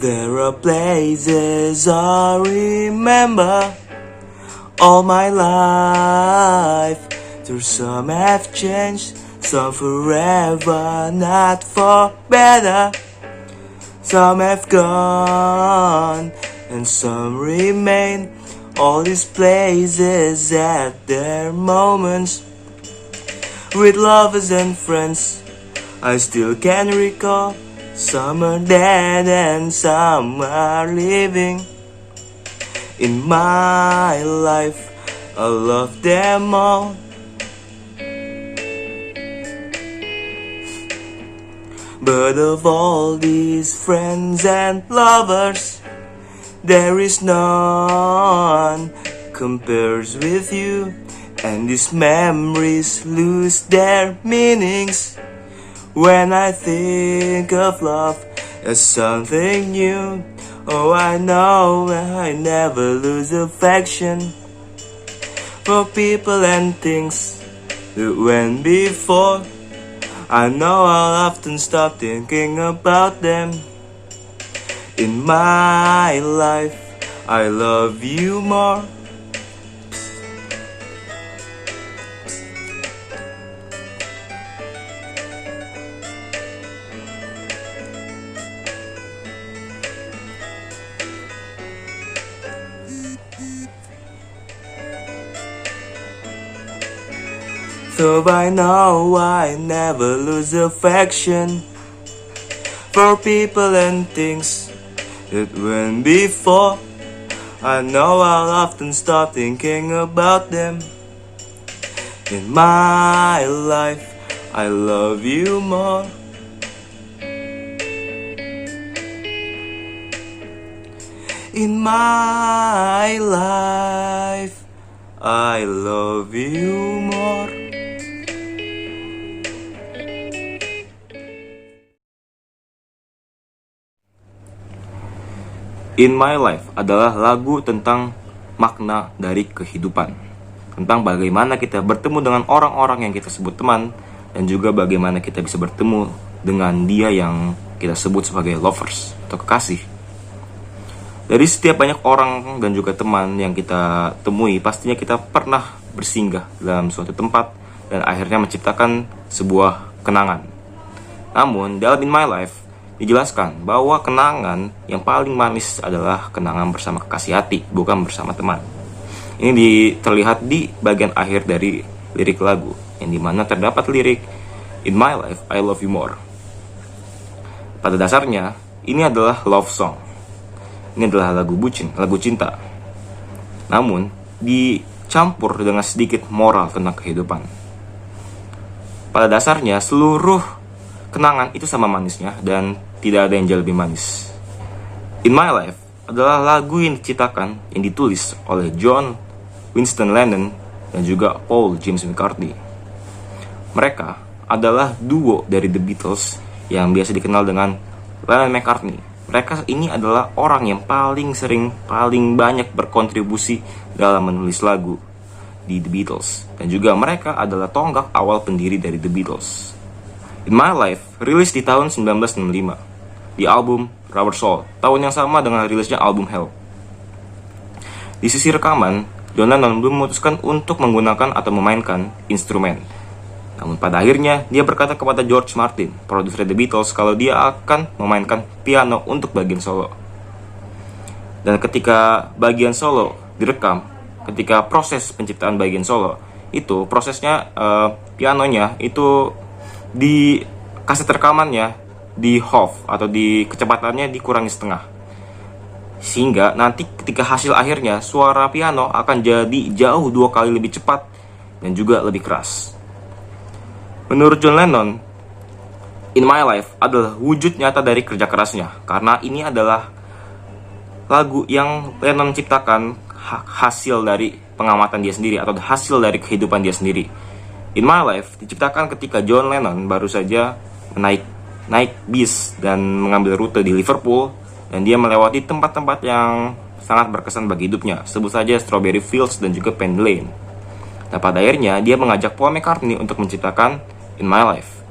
There are places I remember all my life. Though some have changed, some forever, not for better. Some have gone, and some remain. All these places at their moments. With lovers and friends, I still can recall. Some are dead and some are living. In my life, I love them all. But of all these friends and lovers, there is none compares with you. And these memories lose their meanings when I think of love as something new. Oh, I know I never lose affection for people and things that went before. I know I'll often stop thinking about them. In my life, I love you more. So I know I never lose affection for people and things that went before. I know I'll often stop thinking about them. In my life, I love you more. In my life, I love you more. In My Life adalah lagu tentang makna dari kehidupan, tentang bagaimana kita bertemu dengan orang-orang yang kita sebut teman, dan juga bagaimana kita bisa bertemu dengan dia yang kita sebut sebagai lovers atau kekasih. Dari setiap banyak orang dan juga teman yang kita temui, pastinya kita pernah bersinggah dalam suatu tempat dan akhirnya menciptakan sebuah kenangan. Namun dalam In My Life dijelaskan bahwa kenangan yang paling manis adalah kenangan bersama kekasih hati, bukan bersama teman. Ini terlihat di bagian akhir dari lirik lagu, yang dimana terdapat lirik In My Life, I Love You More. Pada dasarnya, ini adalah love song. Ini adalah lagu bucin, lagu cinta. Namun, dicampur dengan sedikit moral tentang kehidupan. Pada dasarnya, seluruh kenangan itu sama manisnya dan tidak ada yang jauh lebih manis. In My Life adalah lagu yang diciptakan, yang ditulis oleh John Winston Lennon dan juga Paul James McCartney. Mereka adalah duo dari The Beatles yang biasa dikenal dengan Lennon-McCartney. Mereka ini adalah orang yang paling banyak berkontribusi dalam menulis lagu di The Beatles. Dan juga mereka adalah tonggak awal pendiri dari The Beatles. In My Life rilis di tahun 1965 di album Rubber Soul, tahun yang sama dengan rilisnya album Help. Di sisi rekaman, John Lennon belum memutuskan untuk menggunakan atau memainkan instrumen. Namun pada akhirnya dia berkata kepada George Martin, produser The Beatles, kalau dia akan memainkan piano untuk bagian solo. Dan ketika bagian solo direkam, ketika proses penciptaan bagian solo itu prosesnya pianonya itu di kaset rekamannya di off atau di kecepatannya dikurangi setengah, sehingga nanti ketika hasil akhirnya suara piano akan jadi jauh 2 kali lebih cepat dan juga lebih keras. Menurut John Lennon, In My Life adalah wujud nyata dari kerja kerasnya, karena ini adalah lagu yang Lennon ciptakan hasil dari pengamatan dia sendiri atau hasil dari kehidupan dia sendiri. In My Life diciptakan ketika John Lennon baru saja naik bis dan mengambil rute di Liverpool, dan dia melewati tempat-tempat yang sangat berkesan bagi hidupnya, sebut saja Strawberry Fields dan juga Penny Lane. Dan pada akhirnya dia mengajak Paul McCartney untuk menciptakan In My Life.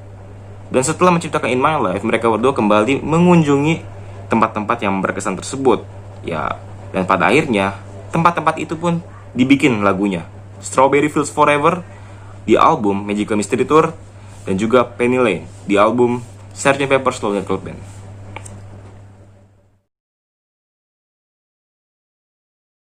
Dan setelah menciptakan In My Life, mereka berdua kembali mengunjungi tempat-tempat yang berkesan tersebut. Ya, dan pada akhirnya tempat-tempat itu pun dibikin lagunya. Strawberry Fields Forever di album Magical Mystery Tour, dan juga Penny Lane di album Sgt. Pepper's Lonely Hearts Club Band.